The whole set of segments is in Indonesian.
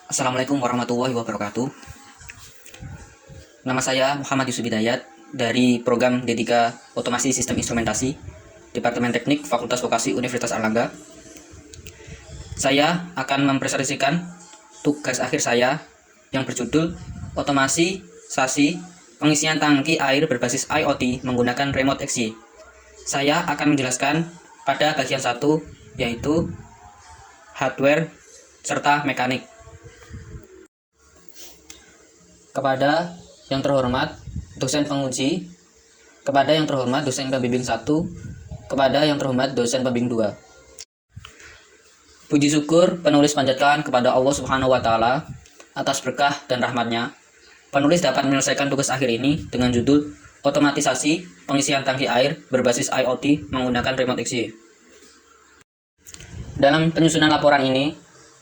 Assalamualaikum warahmatullahi wabarakatuh. Nama saya Muhammad Yusuf Hidayat dari program D3 Otomasi Sistem Instrumentasi Departemen Teknik Fakultas Vokasi Universitas Airlangga. Saya akan mempresentasikan tugas akhir saya yang berjudul Otomasi Sasi Pengisian Tangki Air Berbasis IoT Menggunakan Remote XY. Saya akan menjelaskan pada bagian 1, yaitu hardware serta mekanik. Kepada yang terhormat dosen penguji, kepada yang terhormat dosen pembimbing 1, kepada yang terhormat dosen pembimbing 2. Puji syukur penulis panjatkan kepada Allah Subhanahu wa Ta'ala atas berkah dan rahmatnya. Penulis dapat menyelesaikan tugas akhir ini dengan judul Otomatisasi Pengisian Tangki Air Berbasis IoT Menggunakan Remote XY. Dalam penyusunan laporan ini,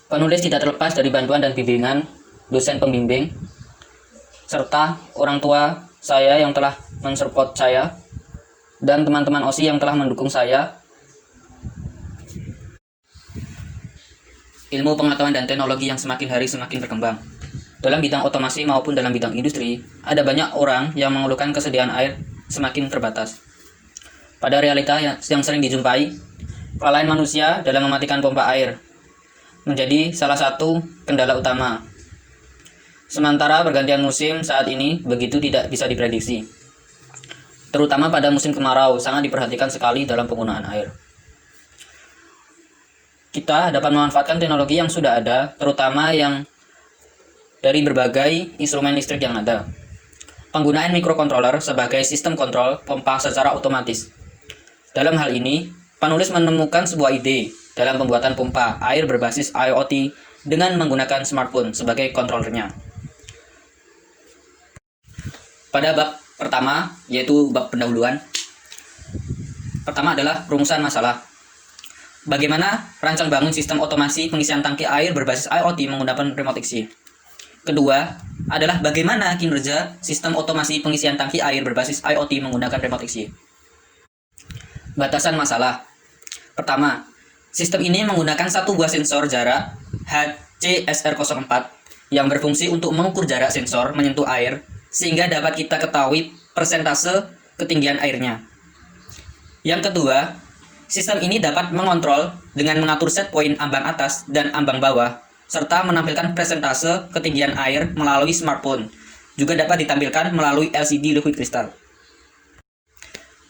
penulis tidak terlepas dari bantuan dan bimbingan dosen pembimbing serta orang tua saya yang telah mensupport saya dan teman-teman OSI yang telah mendukung saya. Ilmu pengetahuan dan teknologi yang semakin hari semakin berkembang. Dalam bidang otomasi maupun dalam bidang industri, ada banyak orang yang mengeluhkan kesediaan air semakin terbatas. Pada realita yang sering dijumpai, kelalaian manusia dalam mematikan pompa air menjadi salah satu kendala utama. Sementara pergantian musim saat ini begitu tidak bisa diprediksi. Terutama pada musim kemarau sangat diperhatikan sekali dalam penggunaan air. Kita dapat memanfaatkan teknologi yang sudah ada, terutama yang dari berbagai instrumen listrik yang ada. Penggunaan microcontroller sebagai sistem kontrol pompa secara otomatis. Dalam hal ini, penulis menemukan sebuah ide dalam pembuatan pompa air berbasis IoT dengan menggunakan smartphone sebagai kontrolernya. Pada bab pertama, yaitu bab pendahuluan, pertama adalah rumusan masalah. Bagaimana rancang bangun sistem otomasi pengisian tangki air berbasis IoT menggunakan remote XY. Kedua adalah bagaimana kinerja sistem otomasi pengisian tangki air berbasis IoT menggunakan remote XY. Batasan masalah. Pertama, sistem ini menggunakan satu buah sensor jarak HCSR04 yang berfungsi untuk mengukur jarak sensor menyentuh air sehingga dapat kita ketahui persentase ketinggian airnya. Yang kedua, sistem ini dapat mengontrol dengan mengatur set point ambang atas dan ambang bawah, serta menampilkan persentase ketinggian air melalui smartphone. Juga dapat ditampilkan melalui LCD liquid crystal.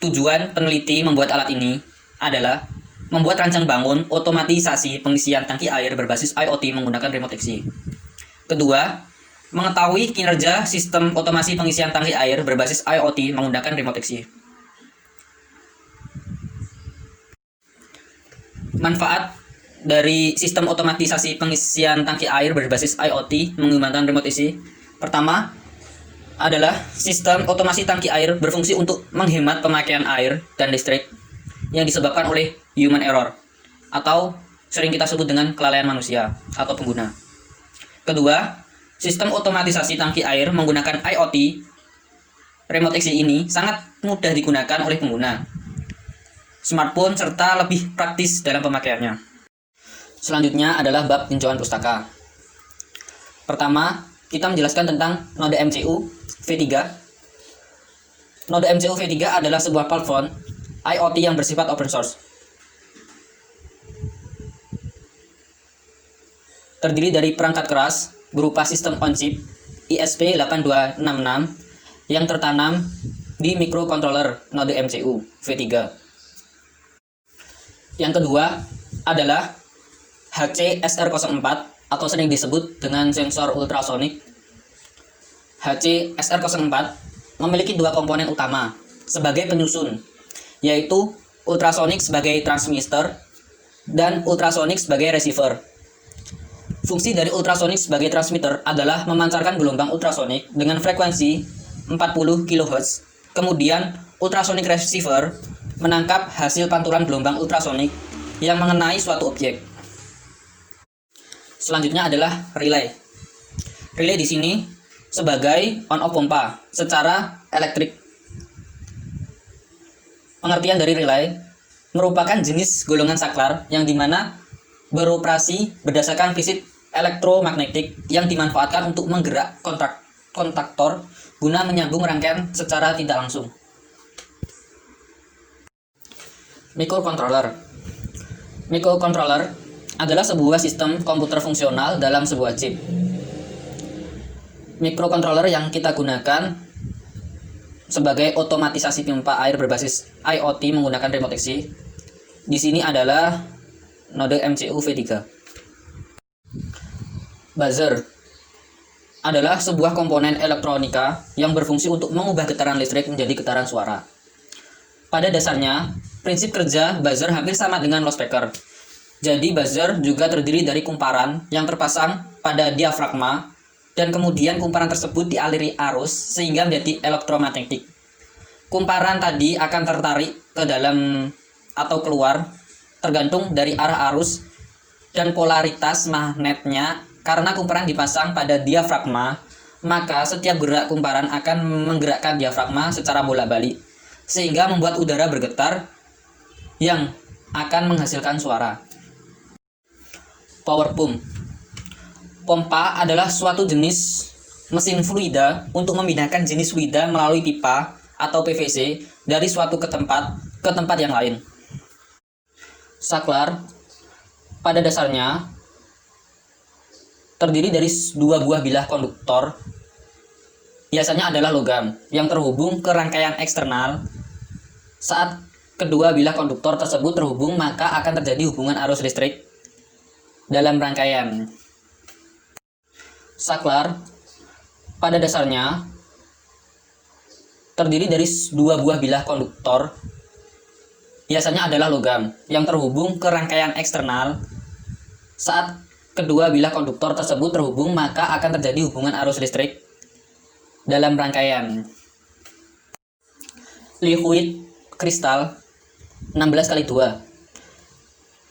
Tujuan peneliti membuat alat ini adalah membuat rancang bangun otomatisasi pengisian tangki air berbasis IoT menggunakan remote XY. Kedua, mengetahui kinerja sistem otomasi pengisian tangki air berbasis IoT menggunakan remote XY. Manfaat dari sistem otomatisasi pengisian tangki air berbasis IoT menggunakan remote XY. Pertama adalah sistem otomasi tangki air berfungsi untuk menghemat pemakaian air dan listrik yang disebabkan oleh human error atau sering kita sebut dengan kelalaian manusia atau pengguna. Kedua, sistem otomatisasi tangki air menggunakan IoT remote XY ini sangat mudah digunakan oleh pengguna smartphone serta lebih praktis dalam pemakaiannya. Selanjutnya adalah bab tinjauan pustaka. Pertama, kita menjelaskan tentang node MCU V3. Node MCU V3 adalah sebuah platform IoT yang bersifat open source. Terdiri dari perangkat keras berupa sistem on-chip ISP8266 yang tertanam di microcontroller node MCU V3. Yang kedua adalah HCSR04 atau sering disebut dengan sensor ultrasonik. HCSR04 memiliki dua komponen utama sebagai penyusun, yaitu ultrasonik sebagai transmitter dan ultrasonik sebagai receiver. Fungsi dari ultrasonik sebagai transmitter adalah memancarkan gelombang ultrasonik dengan frekuensi 40 kHz. Kemudian ultrasonik receiver menangkap hasil pantulan gelombang ultrasonik yang mengenai suatu objek. Selanjutnya adalah relay. Relay di sini sebagai on-off pompa secara elektrik. Pengertian dari relay merupakan jenis golongan saklar yang dimana beroperasi berdasarkan prinsip elektromagnetik yang dimanfaatkan untuk menggerak kontaktor guna menyambung rangkaian secara tidak langsung. Microcontroller. Microcontroller adalah sebuah sistem komputer fungsional dalam sebuah chip. Microcontroller yang kita gunakan sebagai otomatisasi pompa air berbasis IoT menggunakan remote exit di sini adalah node MCU V3. Buzzer adalah sebuah komponen elektronika yang berfungsi untuk mengubah getaran listrik menjadi getaran suara. Pada dasarnya, prinsip kerja buzzer hampir sama dengan loudspeaker. Jadi buzzer juga terdiri dari kumparan yang terpasang pada diafragma dan kemudian kumparan tersebut dialiri arus sehingga menjadi elektromagnetik. Kumparan tadi akan tertarik ke dalam atau keluar tergantung dari arah arus dan polaritas magnetnya. Karena kumparan dipasang pada diafragma, maka setiap gerak kumparan akan menggerakkan diafragma secara bolak-balik sehingga membuat udara bergetar yang akan menghasilkan suara. Power pump. Pompa adalah suatu jenis mesin fluida untuk memindahkan jenis fluida melalui pipa atau PVC dari suatu ke tempat yang lain. Saklar pada dasarnya terdiri dari dua buah bilah konduktor, biasanya adalah logam, yang terhubung ke rangkaian eksternal. Saat kedua bilah konduktor tersebut terhubung, maka akan terjadi hubungan arus listrik dalam rangkaian. Saklar pada dasarnya terdiri dari dua buah bilah konduktor, biasanya adalah logam, yang terhubung ke rangkaian eksternal. Saat kedua bilah konduktor tersebut terhubung, maka akan terjadi hubungan arus listrik dalam rangkaian. Liquid kristal 16x2.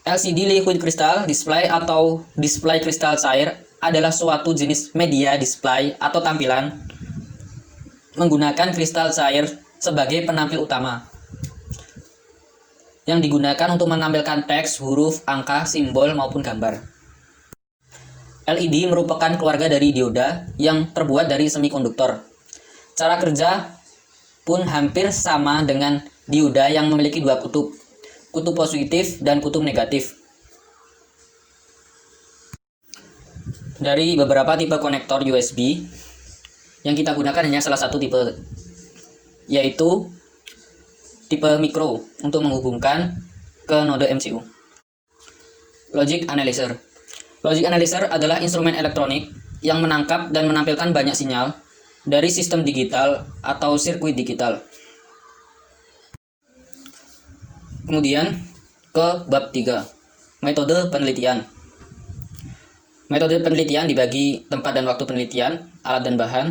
LCD liquid crystal display atau display kristal cair adalah suatu jenis media display atau tampilan menggunakan kristal cair sebagai penampil utama yang digunakan untuk menampilkan teks, huruf, angka, simbol maupun gambar. LED merupakan keluarga dari dioda yang terbuat dari semikonduktor. Cara kerja pun hampir sama dengan dioda yang memiliki dua kutub positif dan kutub negatif. Dari beberapa tipe konektor USB, yang kita gunakan hanya salah satu tipe, yaitu tipe mikro untuk menghubungkan ke node MCU. Logic analyzer. Logic analyzer adalah instrumen elektronik yang menangkap dan menampilkan banyak sinyal dari sistem digital atau sirkuit digital. Kemudian ke bab 3, metode penelitian. Metode penelitian dibagi tempat dan waktu penelitian, alat dan bahan.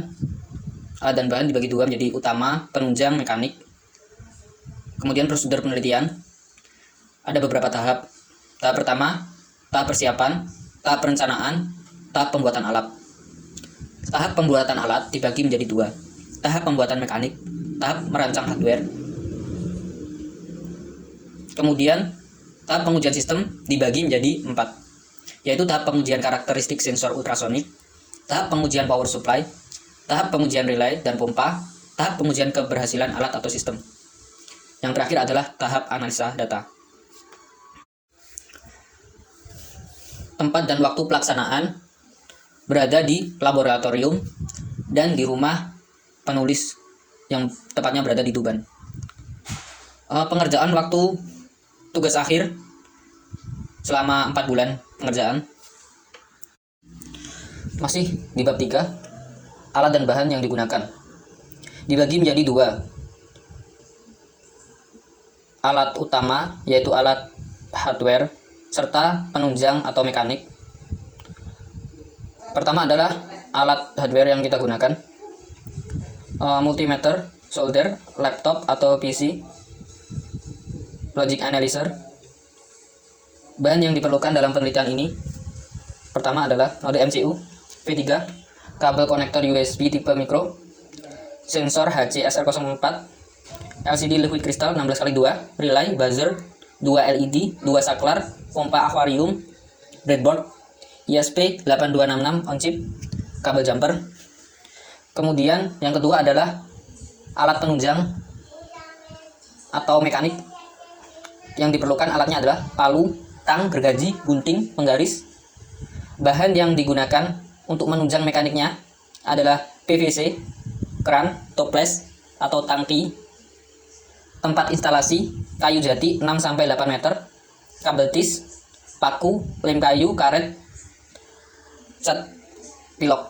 Alat dan bahan dibagi dua menjadi utama, penunjang, mekanik. Kemudian prosedur penelitian. Ada beberapa tahap. Tahap pertama, tahap persiapan, tahap perencanaan, tahap pembuatan alat. Tahap pembuatan alat dibagi menjadi dua. Tahap pembuatan mekanik, tahap merancang hardware. Kemudian tahap pengujian sistem dibagi menjadi 4, yaitu tahap pengujian karakteristik sensor ultrasonik, tahap pengujian power supply, tahap pengujian relay dan pompa, tahap pengujian keberhasilan alat atau sistem. Yang terakhir adalah tahap analisa data. Tempat dan waktu pelaksanaan berada di laboratorium dan di rumah penulis yang tepatnya berada di Tuban. Pengerjaan waktu tugas akhir selama 4 bulan pengerjaan. Masih di bab 3, alat dan bahan yang digunakan dibagi menjadi 2. Alat utama yaitu alat hardware serta penunjang atau mekanik. Pertama adalah alat hardware yang kita gunakan, multimeter, solder, laptop atau PC, logic analyzer. Bahan yang diperlukan dalam penelitian ini pertama adalah node MCU V3, kabel konektor USB tipe mikro, sensor HC-SR04, LCD liquid crystal 16x2, relay, buzzer, 2 LED, 2 saklar, pompa akuarium, breadboard, ISP8266 on chip kabel jumper. Kemudian yang kedua adalah alat penunjang atau mekanik. Yang diperlukan alatnya adalah palu, tang, gergaji, gunting, penggaris. Bahan yang digunakan untuk menunjang mekaniknya adalah PVC, keran, toples atau tangki, tempat instalasi, kayu jati 6-8 meter, kabel tis, paku, lem kayu, karet, cat pilok.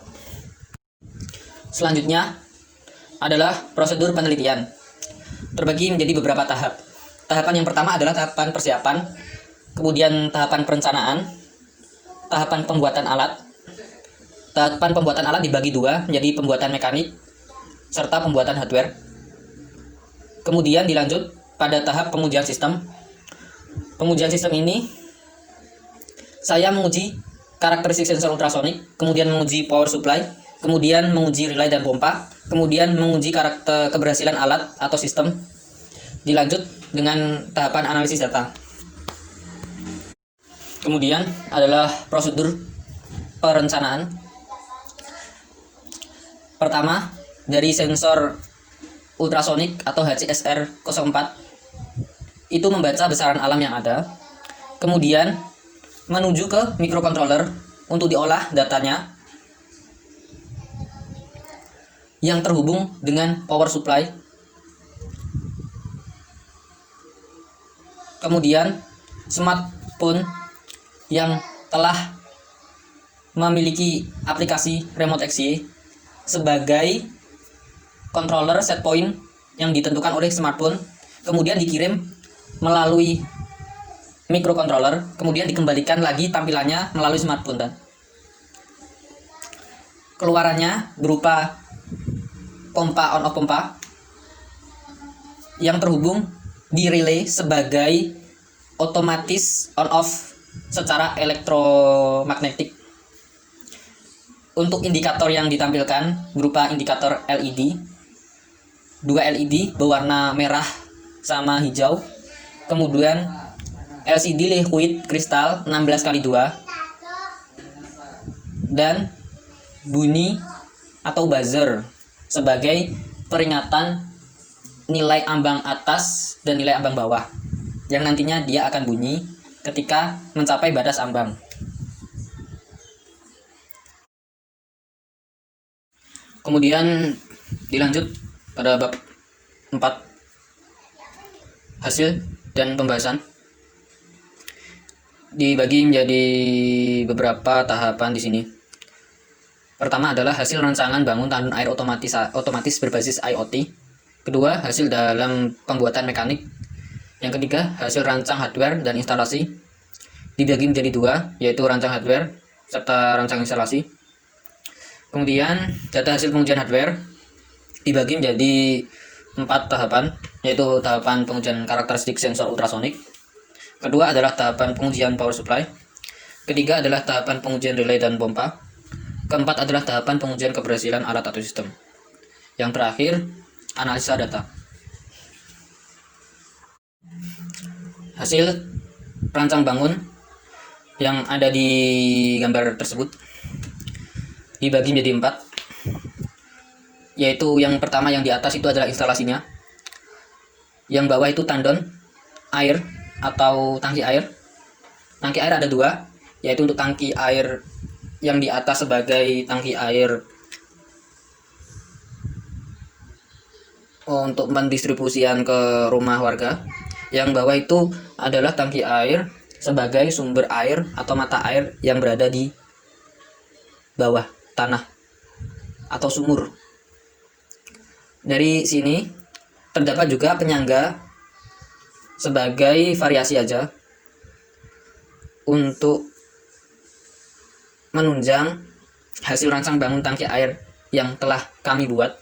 Selanjutnya adalah prosedur penelitian. Terbagi menjadi beberapa tahap. Tahapan yang pertama adalah tahapan persiapan, kemudian tahapan perencanaan, tahapan pembuatan alat. Tahapan pembuatan alat dibagi dua, menjadi pembuatan mekanik serta pembuatan hardware. Kemudian dilanjut pada tahap pengujian sistem. Pengujian sistem ini saya menguji karakteristik sensor ultrasonik, kemudian menguji power supply, kemudian menguji relay dan pompa, kemudian menguji karakter keberhasilan alat atau sistem. Dilanjut dengan tahapan analisis data. Kemudian adalah prosedur perencanaan. Pertama, dari sensor ultrasonik atau HCSR04 itu membaca besaran alam yang ada, kemudian menuju ke microcontroller untuk diolah datanya yang terhubung dengan power supply. Kemudian smartphone yang telah memiliki aplikasi remote XY sebagai controller set point yang ditentukan oleh smartphone, kemudian dikirim melalui microcontroller, kemudian dikembalikan lagi tampilannya melalui smartphone. Dan keluarannya berupa pompa on off pompa yang terhubung di relay sebagai otomatis on off secara elektromagnetik. Untuk indikator yang ditampilkan berupa indikator LED, 2 LED berwarna merah sama hijau, kemudian LCD liquid kristal 16x2, dan bunyi atau buzzer sebagai peringatan nilai ambang atas dan nilai ambang bawah, yang nantinya dia akan bunyi ketika mencapai batas ambang. Kemudian dilanjut pada bab 4, hasil dan pembahasan. Dibagi menjadi beberapa tahapan di sini. Pertama adalah hasil rancangan bangun tandun air otomatis berbasis IoT. Kedua, hasil dalam pembuatan mekanik. Yang ketiga, hasil rancang hardware dan instalasi. Dibagi menjadi dua, yaitu rancang hardware serta rancang instalasi. Kemudian, data hasil pengujian hardware dibagi menjadi 4 tahapan, yaitu tahapan pengujian karakteristik sensor ultrasonik. Kedua adalah tahapan pengujian power supply. Ketiga adalah tahapan pengujian relay dan pompa. Keempat adalah tahapan pengujian keberhasilan alat atau sistem. Yang terakhir, analisa data. Hasil rancang bangun yang ada di gambar tersebut dibagi menjadi 4, yaitu yang pertama yang di atas itu adalah instalasinya, yang bawah itu tandon air atau tangki air. Tangki air ada 2, yaitu untuk tangki air yang di atas sebagai tangki air untuk mendistribusikan ke rumah warga. Yang bawah itu adalah tangki air sebagai sumber air atau mata air yang berada di bawah tanah atau sumur. Dari sini terdapat juga penyangga sebagai variasi aja untuk menunjang hasil rancang bangun tangki air yang telah kami buat.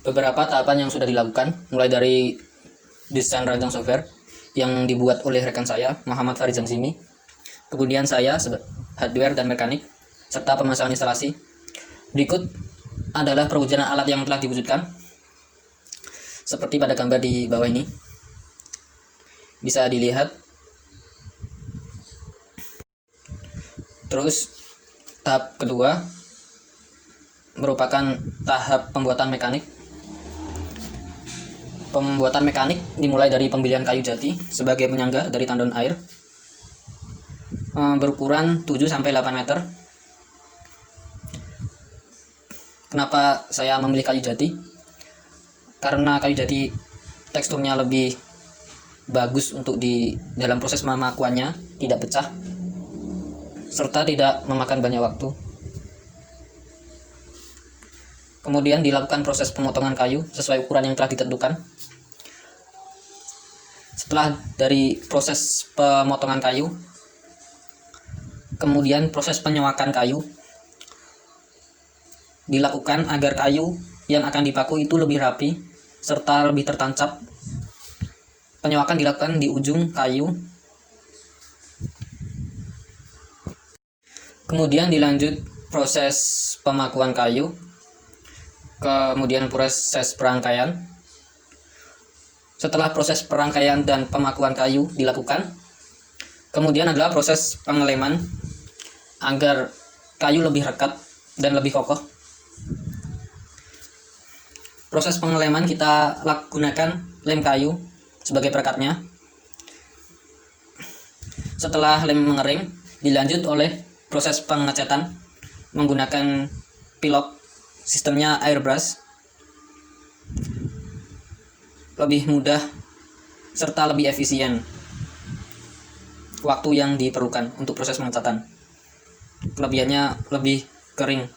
Beberapa tahapan yang sudah dilakukan, mulai dari desain rancang software yang dibuat oleh rekan saya, Muhammad Farid Zamzimi, kemudian saya hardware dan mekanik, serta pemasangan instalasi. Berikut adalah perwujudan alat yang telah diwujudkan, seperti pada gambar di bawah ini. bisa dilihat. Terus tahap kedua merupakan tahap pembuatan mekanik. Pembuatan mekanik dimulai dari pembelian kayu jati sebagai penyangga dari tandon air berukuran 7-8 meter. Kenapa saya memilih kayu jati? Karena kayu jati teksturnya lebih bagus untuk di dalam proses pemakuannya, tidak pecah serta tidak memakan banyak waktu. Kemudian dilakukan proses pemotongan kayu sesuai ukuran yang telah ditentukan. Setelah dari proses pemotongan kayu, kemudian proses penyewakan kayu dilakukan agar kayu yang akan dipaku itu lebih rapi serta lebih tertancap. Penyewakan dilakukan di ujung kayu. Kemudian dilanjut proses pemakuan kayu, kemudian proses perangkaian. Setelah proses perangkaian dan pemakuan kayu dilakukan, kemudian adalah proses pengeleman agar kayu lebih rekat dan lebih kokoh. Proses pengeleman kita gunakan lem kayu sebagai perekatnya. Setelah lem mengering, dilanjut oleh proses pengecatan menggunakan pilok sistemnya airbrush. Lebih mudah serta lebih efisien waktu yang diperlukan untuk proses pengecatan. Kelebihannya lebih kering.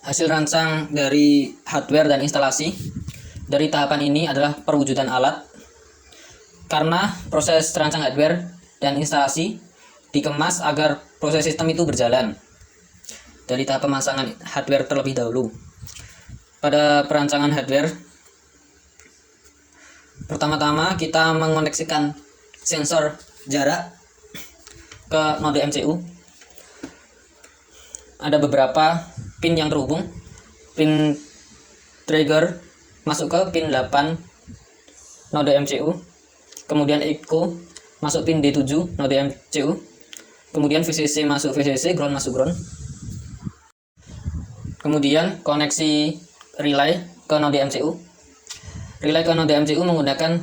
Hasil rancang dari hardware dan instalasi dari tahapan ini adalah perwujudan alat. Karena proses terancang hardware dan instalasi dikemas agar proses sistem itu berjalan. Dari tahap pemasangan hardware terlebih dahulu. Pada perancangan hardware, pertama-tama kita mengoneksikan sensor jarak ke node MCU. Ada beberapa pin yang terhubung. Pin trigger masuk ke pin 8 node MCU. Kemudian echo masuk pin D7 node MCU. Kemudian VCC masuk VCC, ground masuk ground. Kemudian koneksi relay ke node MCU. Relay ke node MCU menggunakan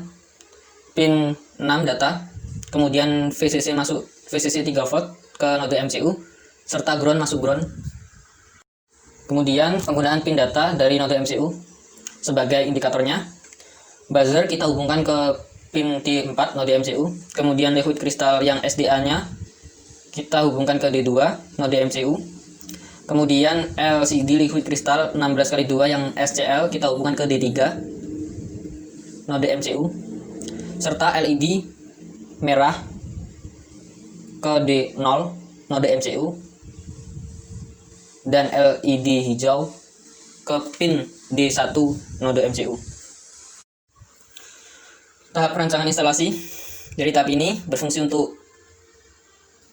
pin 6 data. Kemudian VCC masuk VCC 3 volt ke node MCU serta ground masuk ground. Kemudian penggunaan pin data dari node MCU sebagai indikatornya. Buzzer kita hubungkan ke pin T4 node MCU. Kemudian liquid crystal yang SDA-nya kita hubungkan ke D2 node MCU. Kemudian LCD liquid crystal 16x2 yang SCL kita hubungkan ke D3 node MCU. Serta LED merah ke D0 node MCU. Dan LED hijau ke pin D1 node MCU. Tahap perancangan instalasi dari tahap ini berfungsi untuk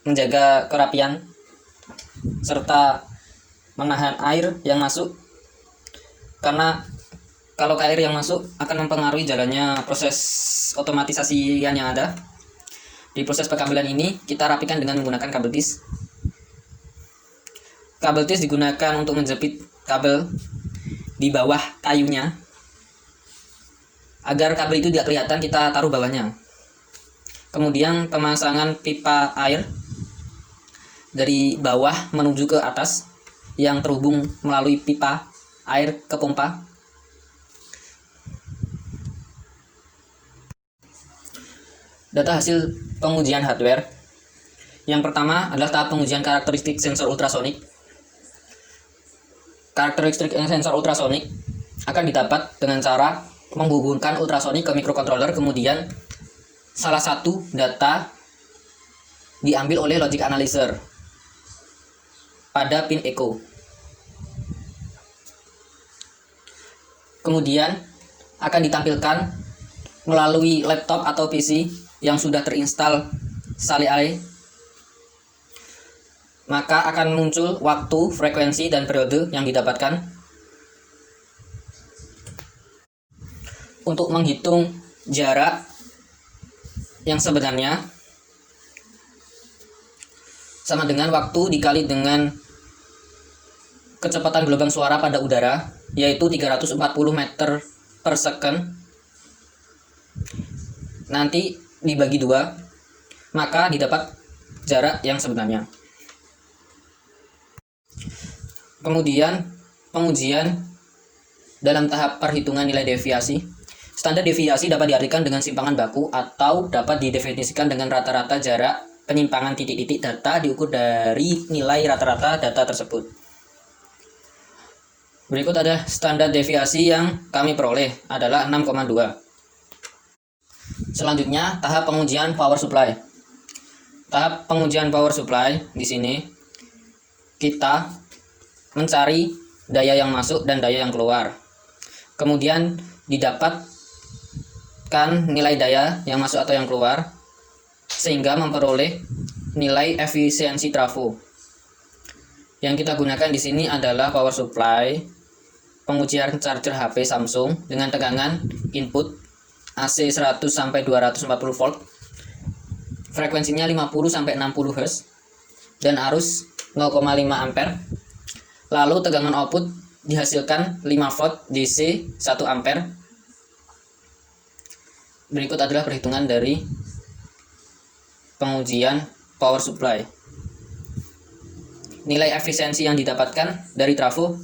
menjaga kerapian serta menahan air yang masuk, karena kalau air yang masuk akan mempengaruhi jalannya proses otomatisasi yang ada. Di proses pekabelan ini kita rapikan dengan menggunakan kabel tis. Kabel tis digunakan untuk menjepit kabel di bawah kayunya agar kabel itu tidak kelihatan, kita taruh bawahnya. Kemudian pemasangan pipa air dari bawah menuju ke atas yang terhubung melalui pipa air ke pompa. Data hasil pengujian hardware. Yang pertama adalah tahap pengujian karakteristik sensor ultrasonik. Karakteristik sensor ultrasonik akan didapat dengan cara menghubungkan ultrasonik ke microcontroller, kemudian salah satu data diambil oleh logic analyzer pada pin echo. Kemudian akan ditampilkan melalui laptop atau PC yang sudah terinstall SALI. Maka akan muncul waktu, frekuensi, dan periode yang didapatkan. untuk menghitung jarak yang sebenarnya sama dengan waktu dikali dengan kecepatan gelombang suara pada udara, yaitu 340 meter per second. Nanti dibagi 2, maka didapat jarak yang sebenarnya. Kemudian pengujian dalam tahap perhitungan nilai deviasi. Standar deviasi dapat diartikan dengan simpangan baku atau dapat didefinisikan dengan rata-rata jarak penyimpangan titik-titik data diukur dari nilai rata-rata data tersebut. Berikut ada standar deviasi yang kami peroleh adalah 6,2. Selanjutnya tahap pengujian power supply. Tahap pengujian power supply di sini kita mencari daya yang masuk dan daya yang keluar. Kemudian didapatkan nilai daya yang masuk atau yang keluar sehingga memperoleh nilai efisiensi trafo. Yang kita gunakan di sini adalah power supply pengujian charger HP Samsung dengan tegangan input AC 100 sampai 240 volt. Frekuensinya 50 sampai 60 Hz dan arus 0,5 ampere. Lalu tegangan output dihasilkan 5 volt DC 1 ampere. Berikut adalah perhitungan dari pengujian power supply. Nilai efisiensi yang didapatkan dari trafo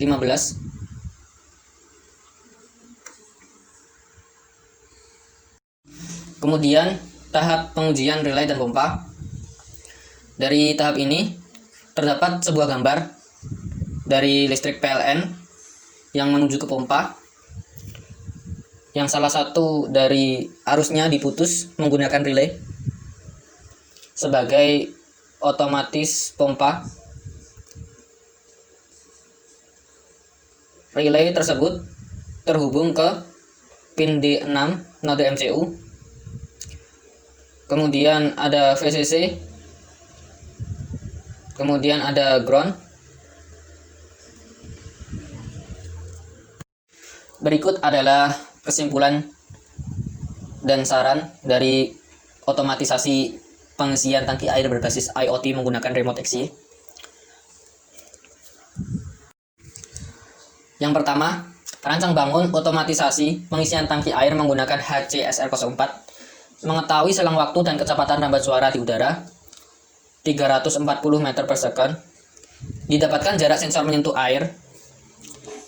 15. Kemudian tahap pengujian relay dan pompa. Dari tahap ini terdapat sebuah gambar dari listrik PLN yang menuju ke pompa, yang salah satu dari arusnya diputus menggunakan relay sebagai otomatis pompa. Relay tersebut terhubung ke pin D6 node MCU. Kemudian ada VCC. Kemudian ada ground. Berikut adalah kesimpulan dan saran dari otomatisasi pengisian tangki air berbasis IoT menggunakan remote XY. Yang pertama, rancang bangun otomatisasi pengisian tangki air menggunakan HCSR04 mengetahui selang waktu dan kecepatan rambat suara di udara 340 meter per second. Didapatkan jarak sensor menyentuh air.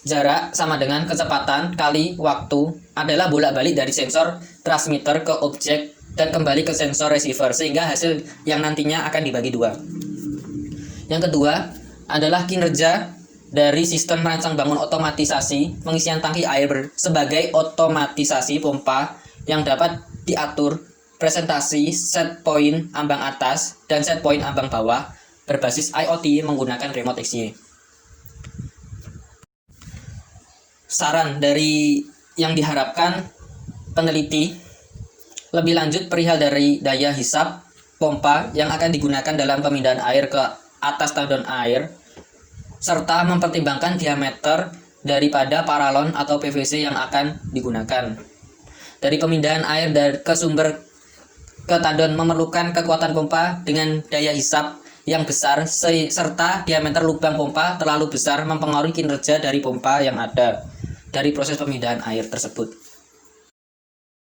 Jarak sama dengan kecepatan kali waktu adalah bolak-balik dari sensor transmitter ke objek dan kembali ke sensor receiver, sehingga hasil yang nantinya akan dibagi 2. Yang kedua adalah kinerja dari sistem merancang bangun otomatisasi pengisian tangki air sebagai otomatisasi pompa yang dapat diatur presentasi set point ambang atas dan set point ambang bawah berbasis IoT menggunakan remote XY. Saran dari yang diharapkan peneliti lebih lanjut perihal dari daya hisap pompa yang akan digunakan dalam pemindahan air ke atas tandon air, serta mempertimbangkan diameter daripada paralon atau PVC yang akan digunakan. Dari pemindahan air dari ke sumber ke tandon memerlukan kekuatan pompa dengan daya hisap yang besar serta diameter lubang pompa terlalu besar mempengaruhi kinerja dari pompa yang ada dari proses pemindahan air tersebut.